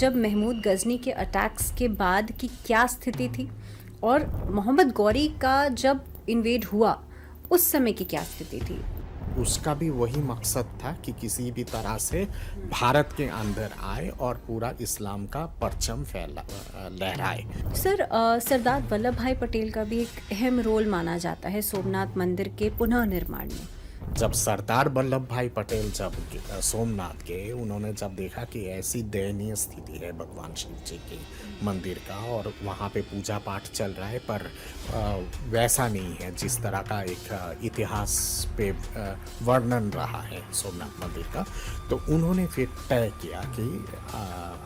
जब महमूद गजनी के अटैक्स के बाद की क्या स्थिति थी और मोहम्मद गौरी का जब इन्वेड हुआ उस समय की क्या स्थिति थी? उसका भी वही मकसद था कि किसी भी तरह से भारत के अंदर आए और पूरा इस्लाम का परचम लहराए। सर, सरदार वल्लभ भाई पटेल का भी एक अहम रोल माना जाता है सोमनाथ मंदिर के पुनः निर्माण में। जब सरदार वल्लभ भाई पटेल जब सोमनाथ गए, उन्होंने जब देखा कि ऐसी दयनीय स्थिति है भगवान शिव जी के मंदिर का और वहाँ पे पूजा पाठ चल रहा है, पर वैसा नहीं है जिस तरह का एक इतिहास पे वर्णन रहा है सोमनाथ मंदिर का, तो उन्होंने फिर तय किया कि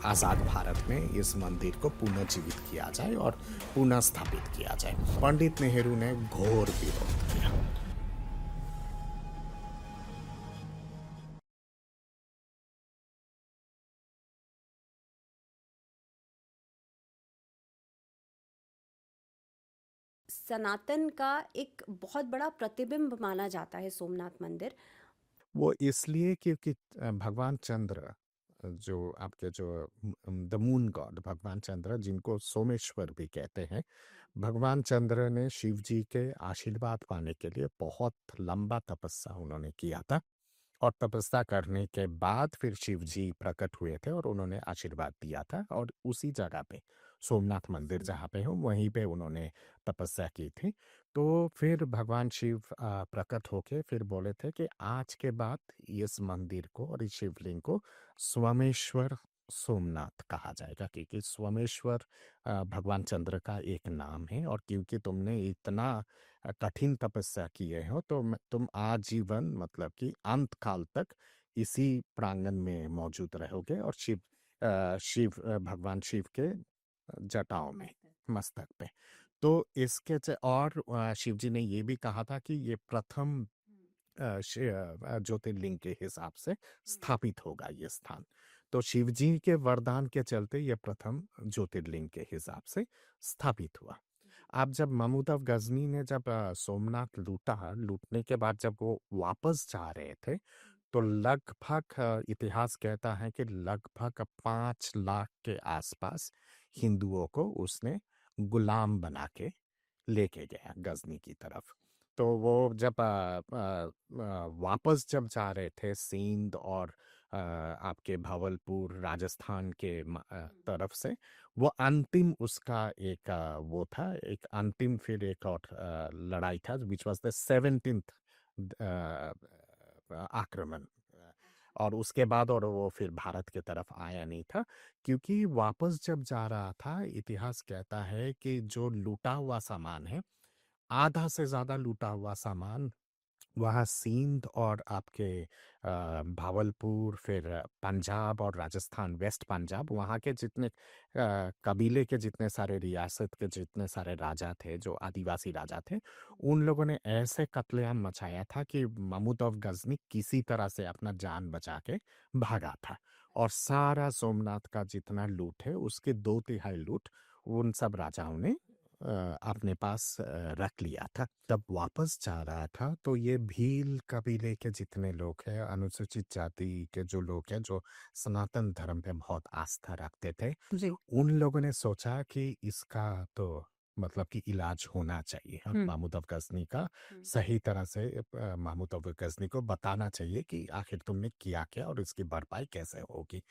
आज़ाद भारत में इस मंदिर को पुनर्जीवित किया जाए और पुनः स्थापित किया जाए। पंडित नेहरू ने घोर विरोध किया। सनातन का एक बहुत बड़ा प्रतिबिंब माना जाता है सोमनाथ मंदिर। वो इसलिए क्योंकि भगवान चंद्र, जो आपके जो द मून गॉड भगवान चंद्र, जिनको सोमेश्वर भी कहते हैं, भगवान चंद्र ने शिव जी के आशीर्वाद पाने के लिए बहुत लंबा तपस्या उन्होंने किया था और तपस्या करने के बाद फिर शिव जी प्रकट हुए थे और उन्होंने आशीर्वाद दिया था और उसी जगह पे सोमनाथ मंदिर जहाँ पे हो वहीं पे उन्होंने तपस्या की थी। तो फिर भगवान शिव प्रकट होके फिर बोले थे कि आज के बाद इस मंदिर को और इस शिवलिंग को स्वमेश्वर सोमनाथ कहा जाएगा, क्योंकि स्वमेश्वर भगवान चंद्र का एक नाम है और क्योंकि तुमने इतना कठिन तपस्या किए हो तो तुम आजीवन मतलब कि अंत काल तक इसी प्रांगण में मौजूद रहोगे और भगवान शिव के जटाओं में, मस्तक पे। तो और शिव जी ने ये भी कहा था कि ये प्रथम ज्योतिर्लिंग के हिसाब से स्थापित होगा ये स्थान। तो शिव जी के वरदान के चलते ये प्रथम ज्योतिर्लिंग के हिसाब से स्थापित हुआ। अब जब महमूद ऑफ गजनी ने जब सोमनाथ लूटने के बाद जब वो वापस जा रहे थे, तो लगभग इतिहास कहता है कि लगभग 5 लाख के आसपास हिंदुओं को उसने गुलाम बना के लेके गया गजनी की तरफ। तो वो जब वापस जब जा रहे थे सिंध और आपके भावलपुर राजस्थान के तरफ से, वो अंतिम उसका एक वो था, एक अंतिम फिर एक और लड़ाई था विच वाज द 17th आक्रमण। और उसके बाद और वो फिर भारत की तरफ आया नहीं था, क्योंकि वापस जब जा रहा था इतिहास कहता है कि जो लूटा हुआ सामान है, आधा से ज्यादा लूटा हुआ सामान वहाँ सिंध और आपके भावलपुर, फिर पंजाब और राजस्थान, वेस्ट पंजाब, वहाँ के जितने कबीले के जितने सारे रियासत के जितने सारे राजा थे, जो आदिवासी राजा थे, उन लोगों ने ऐसे कत्लेआम मचाया था कि महमूद ऑफ गजनी किसी तरह से अपना जान बचा के भागा था और सारा सोमनाथ का जितना लूट है उसके 2/3 लूट उन सब राजाओं ने अपने पास रख लिया था। तब वापस जा रहा था तो ये भील कबीले के जितने लोग हैं, अनुसूचित जाति के जो लोग हैं, जो सनातन धर्म पे बहुत आस्था रखते थे, जी। उन लोगों ने सोचा कि इसका तो मतलब कि इलाज होना चाहिए। हाँ, महमूद ऑफ गजनी का सही तरह से महमूद ऑफ गजनी को बताना चाहिए कि आखिर तुमने किया क्या और इसकी भरपाई कैसे होगी।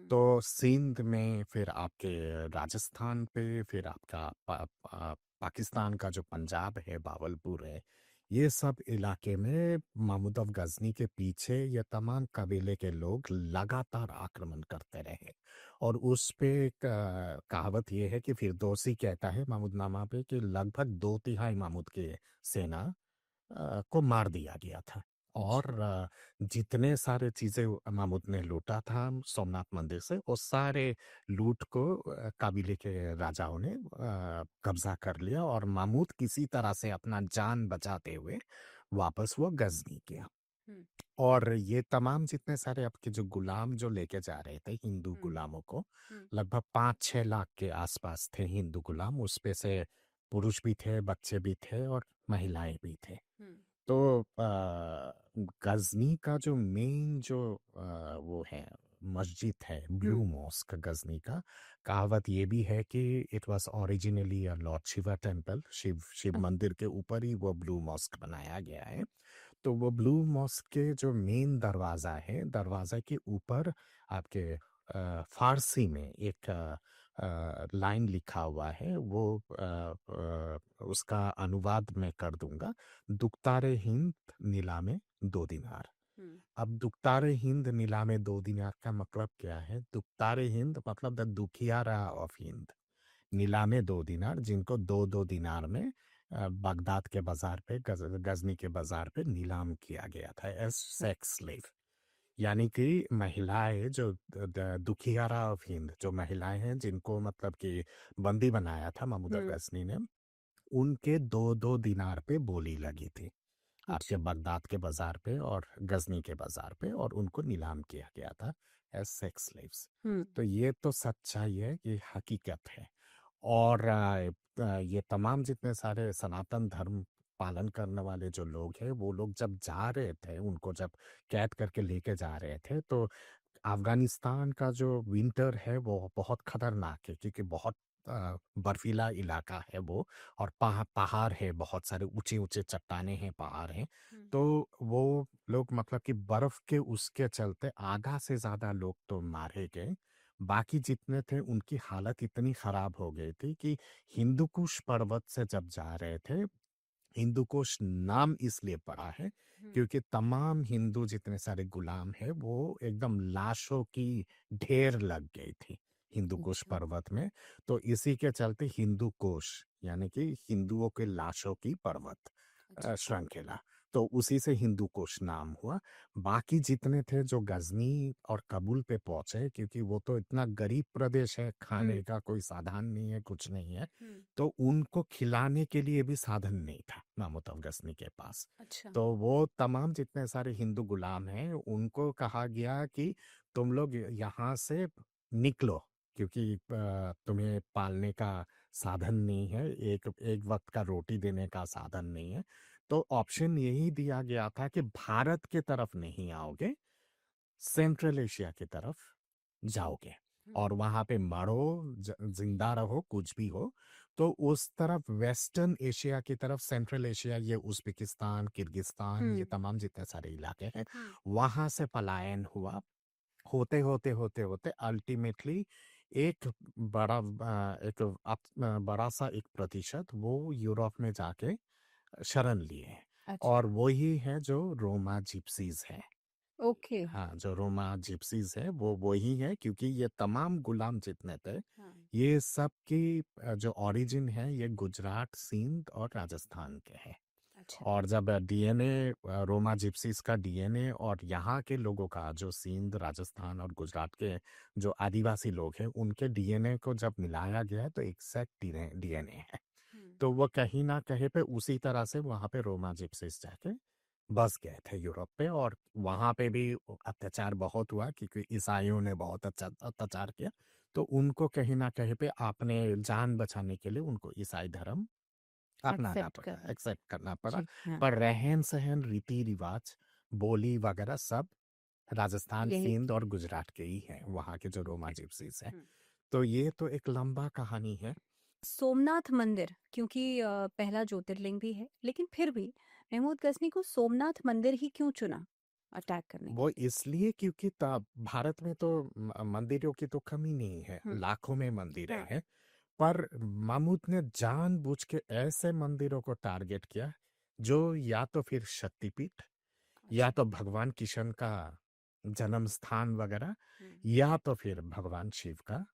तो सिंध में, फिर आपके राजस्थान पे, फिर आपका पाकिस्तान का जो पंजाब है, भावलपुर है, ये सब इलाके में महमूद ऑफ गजनी के पीछे ये तमाम कबीले के लोग लगातार आक्रमण करते रहे और उस पे एक कहावत ये है कि फिरदौसी कहता है महमूदनामा पे कि लगभग 2/3 महमूद के सेना को मार दिया गया था। और जितने सारे चीजें महमूद ने लूटा था सोमनाथ मंदिर से, वो सारे लूट को काबिले के राजाओं ने कब्जा कर लिया और महमूद किसी तरह से अपना जान बचाते हुए वापस वो गजनी गया। और ये तमाम जितने सारे आपके जो गुलाम जो लेके जा रहे थे हिंदू गुलामों को, लगभग 5-6 लाख के आसपास थे हिंदू गुलाम, उसपे से पुरुष भी थे, बच्चे भी थे और महिलाएं भी थे। तो गजनी का जो मेन जो वो है मस्जिद है हुँ। ब्लू मॉस्क गजनी का। कहावत ये भी है कि it was originally a lord Shiva temple, Shiv Shiv अ, मंदिर के ऊपर ही वो ब्लू मॉस्क बनाया गया है। तो वो ब्लू मॉस्क के जो मेन दरवाज़ा है, दरवाज़ा के ऊपर आपके फ़ारसी में एक लाइन लिखा हुआ है, वो उसका अनुवाद मैं कर दूँगा, दुख्तारे हिंद नीलामे 2 दिनार। हुँ। अब दुख्तारे हिंद नीलामे 2 दिनार का मतलब क्या है? दुख्तारे हिंद मतलब द दुखियारा ऑफ हिंद। नीलामे 2 दिनार जिनको 2-2 दिनार में बगदाद के बाज़ार पे गज़नी के बाज़ार पे नीलाम किया गया था एज़ हुँ, सेक्स स्लेव। यानी कि महिलाएँ जो दुखियारा ऑफ हिंद जो महिलाएँ हैं जिनको मतलब कि बंदी बनाया था महमूद हुँ। गज़नी ने, उनके 2-2 दिनार पे बोली लगी थी। आपके अच्छा। बगदाद के बाज़ार पे और गज़नी के बाज़ार पे, और उनको नीलाम किया गया था एज़ सेक्स स्लेव्स। हुँ, तो ये तो सच्चाई है, ये हकीकत है। और ये तमाम जितने सारे सनातन धर्म पालन करने वाले जो लोग हैं, वो लोग जब जा रहे थे, उनको जब कैद करके लेके जा रहे थे, तो अफ़गानिस्तान का जो विंटर है वो बहुत खतरनाक है, क्योंकि बहुत बर्फीला इलाका है वो, और पहाड़ है, बहुत सारे ऊँचे-ऊँचे चट्टानें हैं, पहाड़ हैं। हुँ। तो वो लोग मतलब कि बर्फ़ के उसके चलते आधा से ज़्यादा लोग तो मारे गए। बाकी जितने थे उनकी हालत इतनी ख़राब हो गई थी कि हिंदू कुश पर्वत से जब जा रहे थे, हिंदू कुश नाम इसलिए पड़ा है हुँ। क्योंकि तमाम हिंदू जितने सारे गुलाम हैं वो एकदम लाशों की ढेर लग गई थी हिंदू कुश अच्छा, पर्वत में। तो इसी के चलते हिंदू कुश यानी कि हिंदुओं के लाशों की पर्वत अच्छा। श्रृंखला, तो उसी से हिंदू कुश नाम हुआ। बाकी जितने थे जो गजनी और काबुल पे पहुंचे, क्योंकि वो तो इतना गरीब प्रदेश है, हुँ, खाने का कोई साधन नहीं है, कुछ नहीं है, हुँ। तो उनको खिलाने के लिए भी साधन नहीं था महमूद गजनी के पास। अच्छा। तो वो तमाम जितने सारे हिंदू गुलाम हैं उनको कहा गया कि तुम लोग यहाँ से निकलो, क्योंकि तुम्हें पालने का साधन नहीं है, एक एक वक्त का रोटी देने का साधन नहीं है। तो ऑप्शन यही दिया गया था कि भारत के तरफ नहीं आओगे, सेंट्रल एशिया की तरफ जाओगे, हुँ, और वहाँ पे मरो, जिंदा रहो, कुछ भी हो। तो उस तरफ वेस्टर्न एशिया की तरफ, सेंट्रल एशिया, ये उज़्बेकिस्तान, किर्गिस्तान, हुँ, ये तमाम जितने सारे इलाके हैं, हुँ, वहाँ से पलायन हुआ। होते होते होते होते अल्टीमेटली एक बड़ा सा एक प्रतिशत वो यूरोप में जाके शरण लिए, अच्छा, और वही है जो रोमा जिप्सीज है। ओके। हाँ, जो रोमा जिप्सीज है वो वही है, क्योंकि ये तमाम गुलाम जितने थे, हाँ, ये सब की जो ओरिजिन है ये गुजरात, सिंध और राजस्थान के हैं। अच्छा। और जब डीएनए, रोमा जिप्सीज का डीएनए और यहाँ के लोगों का जो सिंध, राजस्थान और गुजरात के जो आदिवासी लोग हैं उनके डीएनए को जब मिलाया गया है तो एग्जैक्ट डीएनए है। हुँ, तो वो कहीं ना कहीं पे उसी तरह से वहाँ पे रोमा जिप्सीज जाके बस गए थे यूरोप पे, और वहाँ पे भी अत्याचार बहुत हुआ क्योंकि ईसाइयों ने बहुत अच्छा अत्याचार किया। तो उनको कहीं ना कहीं पे अपने जान बचाने के लिए उनको ईसाई धर्म अपनाना एक्सेप्ट पड़ा, करना एक्सेप्ट करना पड़ा। जी, हाँ, पर रहन-सहन, रीति-रिवाज, बोली वगैरह सब राजस्थान, यही सिंध और गुजरात के ही हैं, वहाँ के जो रोमा जिप्सीज़ हैं। हुँ। तो ये तो एक लंबा कहानी है। सोमनाथ मंदिर क्योंकि पहला ज्योतिर्लिंग भी है, लेकिन फिर भी महमूद गज़नी को सोमनाथ मंदिर ही क्यों चुना अटैक करने वो के लिए? इसलिए क्योंकि तब भारत में तो मंदिरों की तो कमी नहीं है, हुँ, लाखों में मंदिरें हाँ, हैं। पर महमूद ने जानबूझ के ऐसे मंदिरों को टारगेट किया, जो या तो फिर शक्तिपीठ, या अच्छा। तो भगवान किशन का जन्म स्थान वगैरह, हुँ, या तो फिर भगवान शिव का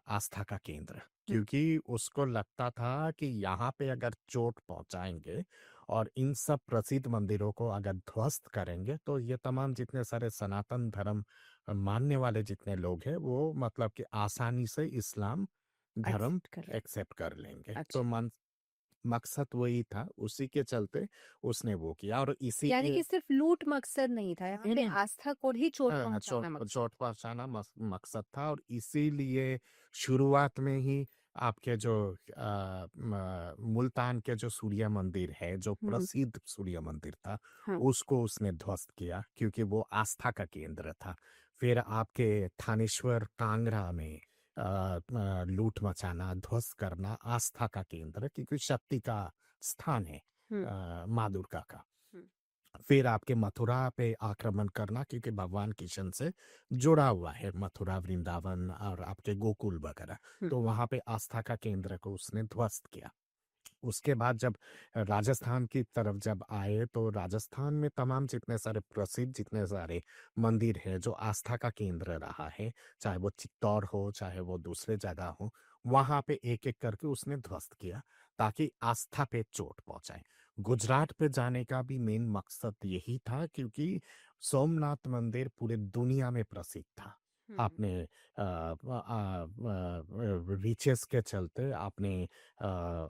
आस्था का केंद्र। हुँ, क्योंकि उसको लगता था कि यहाँ पे अगर चोट पहुंचाएंगे और इन सब प्रसिद्ध मंदिरों को अगर ध्वस्त करेंगे, तो ये तमाम जितने सारे सनातन धर्म मानने वाले जितने लोग हैं वो मतलब कि आसानी से इस्लाम धर्म एक्सेप्ट कर ले एक्सेप्ट कर लेंगे। तो अच्छा। मकसद वही था, उसी के चलते उसने वो किया, और इसी यानी कि सिर्फ लूट मकसद नहीं था, यहाँ पे आस्था को ही चोट चोट पहुँचाना मकसद चोट पहुँचाना मकसद था, और इसीलिए शुरुआत में ही आपके जो मुल्तान के जो सूर्य मंदिर है, जो हुँ, प्रसिद्ध सूर्य मंदिर था, हाँ, उसको उसने ध्वस्त किया, क्योंकि वो आस्था का केंद्र था। फिर आपके थानेश्वर कांगड़ा में लूट मचाना, ध्वस्त करना आस्था का केंद्र, क्योंकि शक्ति का स्थान है हुँ, माँ दुर्गा का। हुँ, फिर आपके मथुरा पे आक्रमण करना, क्योंकि भगवान कृष्ण से जुड़ा हुआ है मथुरा, वृंदावन और आपके गोकुल वगैरह। हुँ, तो वहां पे आस्था का केंद्र को उसने ध्वस्त किया। उसके बाद जब राजस्थान की तरफ जब आए, तो राजस्थान में तमाम जितने सारे प्रसिद्ध जितने सारे मंदिर हैं जो आस्था का केंद्र रहा है, चाहे वो चित्तौड़ हो चाहे वो दूसरे जगह हो, वहां पे एक एक करके उसने ध्वस्त किया ताकि आस्था पे चोट पहुंचाए। गुजरात पे जाने का भी मेन मकसद यही था, क्योंकि सोमनाथ मंदिर पूरे दुनिया में प्रसिद्ध था। हुँ, आपने रिचेस के चलते, आपने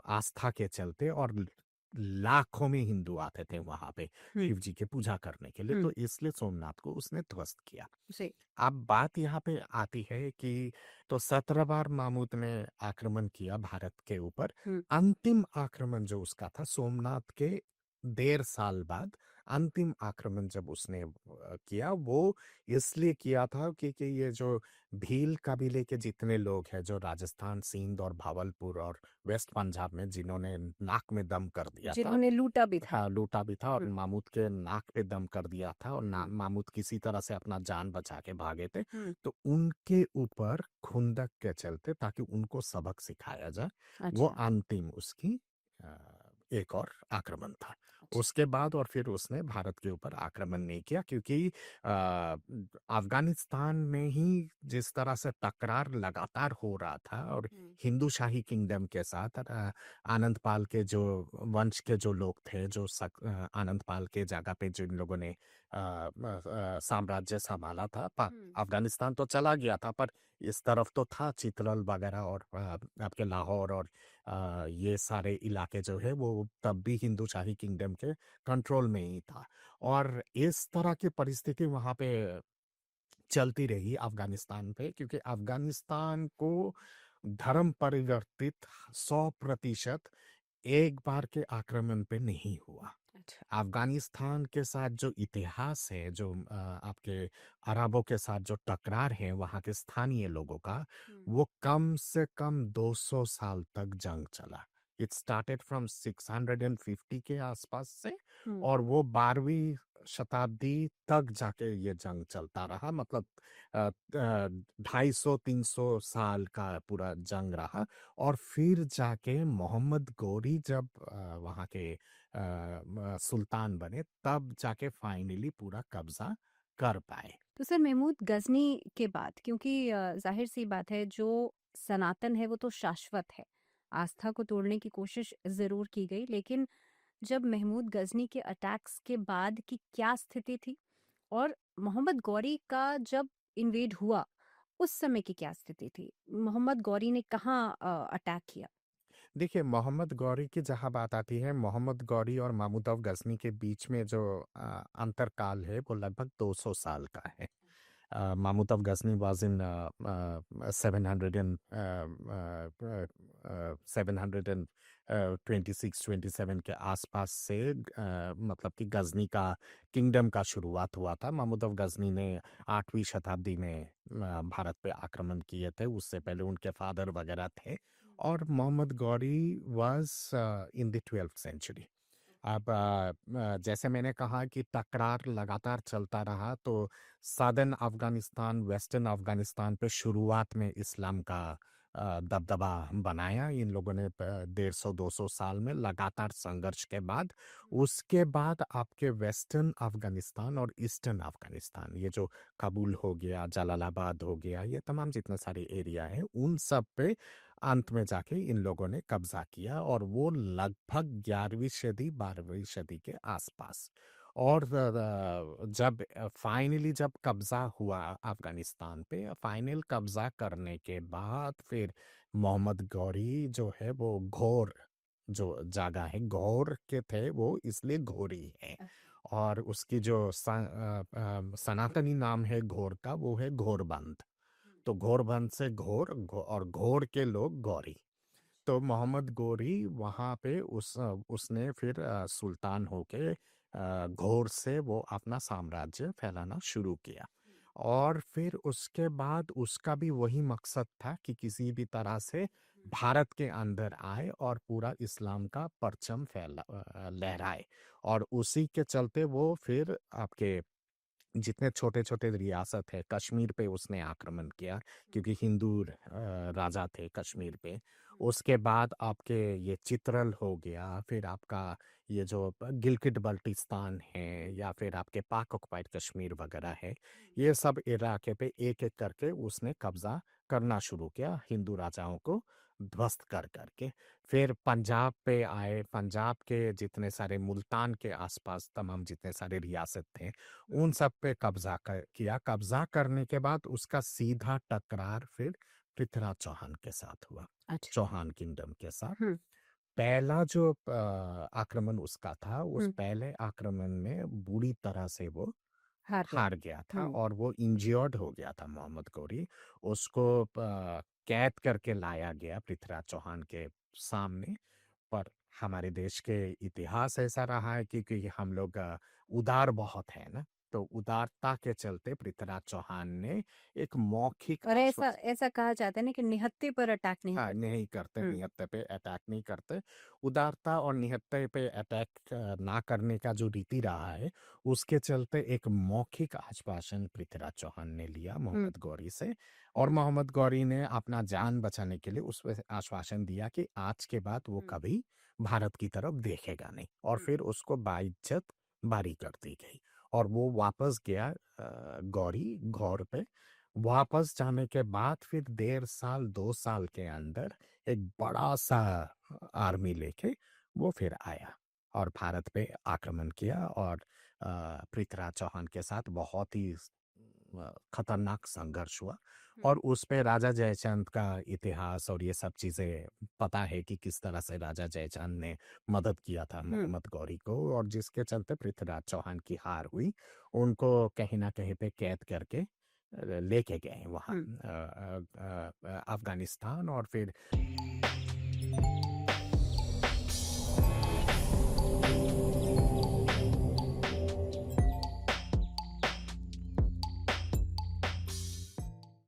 आस्था के चलते, और लाखों में हिंदू आते थे वहां पे हुँ, शिव जी की पूजा करने के लिए, हुँ, तो इसलिए सोमनाथ को उसने ध्वस्त किया। जी, अब बात यहाँ पे आती है कि तो 17 बार महमूद ने आक्रमण किया भारत के ऊपर। हुँ, अंतिम आक्रमण जो उसका था सोमनाथ के 1.5 साल बाद, अंतिम आक्रमण जब उसने किया, वो इसलिए किया था क्योंकि ये जो भील कबीले के जितने लोग हैं जो राजस्थान, सिंध और भावलपुर और वेस्ट पंजाब में, जिन्होंने नाक में दम कर दिया था, जिन्होंने लूटा भी था। हाँ, लूटा भी था, और हुँ, मामूद के नाक पे दम कर दिया था, और हुँ, मामूद किसी तरह से अपना जान बचा के भागे थे। हुँ, तो उनके ऊपर खुंदक के चलते, ताकि उनको सबक सिखाया जाए, वो अच्छा, अंतिम उसकी अ, एक और आक्रमण था। अच्छा, उसके बाद और फिर उसने भारत के ऊपर आक्रमण नहीं किया, क्योंकि अफगानिस्तान में ही जिस तरह से तकरार लगातार हो रहा था, और हुँ, हिंदू शाही किंगडम के साथ आनंद पाल के जो वंश के जो लोग थे, जो आनंद पाल के जगह पे जिन लोगों ने साम्राज्य संभाला था, हुँ, अफगानिस्तान तो चला गया था, पर इस तरफ तो था चित्रल वगैरह, और आपके लाहौर और ये सारे इलाके जो है वो तब भी हिंदू शाही किंगडम के कंट्रोल में ही था। और इस तरह की परिस्थिति वहां पे चलती रही अफगानिस्तान पे, क्योंकि अफगानिस्तान को धर्म परिवर्तित 100% एक बार के आक्रमण पे नहीं हुआ। अच्छा, अफगानिस्तान के साथ जो इतिहास है, जो आपके अरबों के साथ जो टकरार है वहाँ के स्थानीय लोगों का, हुँ, वो कम से कम 200 साल तक जंग चला। इट स्टार्टेड फ्रॉम 650 के आसपास से, हुँ, और वो 12वीं शताब्दी तक जाके ये जंग चलता रहा। मतलब 250-300 साल का पूरा जंग रहा। और फिर जाके मोहम्मद गोरी जब वहाँ के सुल्तान बने, तब जाके फाइनली पूरा कब्जा कर पाए। तो सर महमूद गज़नी के बाद क्योंकि ज़ाहिर-सी बात है जो सनातन है वो तो शाश्वत है। आस्था को तोड़ने की कोशिश ज़रूर की गई लेकिन जब महमूद गज़नी के अटैक्स के बाद की क्या स्थिति थी? और मोहम्मद गौरी का जब इन्वेड हुआ, उस समय की क्या स्थिति थी? मोहम्मद गौरी ने कहाँ अटैक किया? देखिए, मोहम्मद गौरी की जहाँ बात आती है, मोहम्मद गौरी और महमूद गजनी के बीच में जो अंतरकाल है वो लगभग 200 साल का है। Mahmud of Ghazni was in 700 and 726-27 के आसपास से, मतलब कि गजनी का किंगडम का शुरुआत हुआ था। महमूद ऑफ गजनी ने 8वीं शताब्दी में भारत पे आक्रमण किए थे। उससे पहले उनके फादर वगैरह थे। और Mohammad Ghori was in the 12th century. अब जैसे मैंने कहा कि टकरार लगातार चलता रहा, तो सदर्न अफगानिस्तान, वेस्टर्न अफगानिस्तान पे शुरुआत में इस्लाम का दबदबा बनाया इन लोगों ने 150-200 साल में लगातार संघर्ष के बाद। उसके बाद आपके वेस्टर्न अफगानिस्तान और ईस्टर्न अफगानिस्तान, ये जो काबुल हो गया, जलालाबाद हो गया, ये तमाम जितने सारे एरिया हैं, उन सब पे अंत में जाके इन लोगों ने कब्जा किया, और वो लगभग 11वीं सदी 12वीं सदी के आसपास। और जब फाइनली जब कब्जा हुआ अफगानिस्तान पे, फाइनल कब्जा करने के बाद फिर मोहम्मद गौरी जो है वो घोर जो जगह है, घोर के थे वो, इसलिए घोरी है। अच्छा। और उसकी जो सनातनी नाम है घोर का, वो है घोरबंद। हुँ, तो घोरबंद से घोर, और घोर के लोग गौरी। तो मोहम्मद गोरी वहाँ पे उसने फिर सुल्तान होके घोर से वो अपना साम्राज्य फैलाना शुरू किया। और फिर उसके बाद उसका भी वही मकसद था कि किसी भी तरह से हुँ, भारत के अंदर आए और पूरा इस्लाम का परचम लहराए। और उसी के चलते वो फिर आपके जितने छोटे-छोटे रियासत है, कश्मीर पे उसने आक्रमण किया हुँ, क्योंकि हिंदू राजा थे हुँ, कश्मीर पे। हुँ, उसके बाद आपके ये चित्रल हो गया, फिर आपका ये जो गिलगित बाल्टिस्तान है या फिर आपके पाक ऑक्युपाइड कश्मीर वगैरह है, हुँ, ये सब इलाके पे एक-एक करके उसने कब्ज़ा करना शुरू किया हिंदू राजाओं को ध्वस्त कर के। फिर पंजाब पे आए, पंजाब के जितने सारे मुल्तान के आस-पास तमाम जितने सारे रियासत थे, हुँ, उन सब पे किया। कब्जा करने के बाद उसका सीधा टकरार फिर पृथ्वीराज चौहान के साथ हुआ, अच्छा। चौहान किंगडम के साथ। हुँ, पहला जो आक्रमण उसका था, उस हुँ, पहले आक्रमण में बुरी तरह से वो हार गया। हार गया था हुँ, और वो इंज्योर्ड हो गया था मोहम्मद गौरी। उसको कैद करके लाया गया पृथ्वीराज चौहान के सामने। पर हमारे देश के इतिहास ऐसा रहा है कि हम लोग उदार बहुत है ना, तो उदारता के चलते पृथ्वीराज चौहान ने एक मौखिक और ऐसा आश्वासन। ऐसा कहा जाता है ना कि निहत्थे पर अटैक नहीं हाँ, करते। नहीं करते, हुँ, निहत्थे पे अटैक नहीं करते। उदारता और निहत्थे पे अटैक ना करने का जो रीति रहा है, उसके चलते एक मौखिक आश्वासन पृथ्वीराज चौहान ने लिया हुँ, मोहम्मद गौरी से। और मोहम्मद गौरी ने अपना जान बचाने के लिए उसपे आश्वासन दिया कि आज के बाद वो हुँ, कभी भारत की तरफ देखेगा नहीं, और हुँ, फिर उसको बाइज्जत बारी कर दी गई और वो वापस गया गौरी घौर पे। वापस जाने के बाद फिर 1.5 साल 2 साल के अंदर एक बड़ा-सा आर्मी लेके वो फिर आया और भारत पे आक्रमण किया और पृथ्वीराज चौहान के साथ बहुत ही खतरनाक संघर्ष हुआ। हुँ, और उस पे राजा जयचंद का इतिहास और ये सब चीज़ें पता है कि किस तरह से राजा जयचंद ने मदद किया था हुँ, मोहम्मद गौरी को, और जिसके चलते पृथ्वीराज चौहान की हार हुई। उनको कहीं न कहीं पे कैद करके लेके गए वहाँ हुँ। अफ़गानिस्तान। और फिर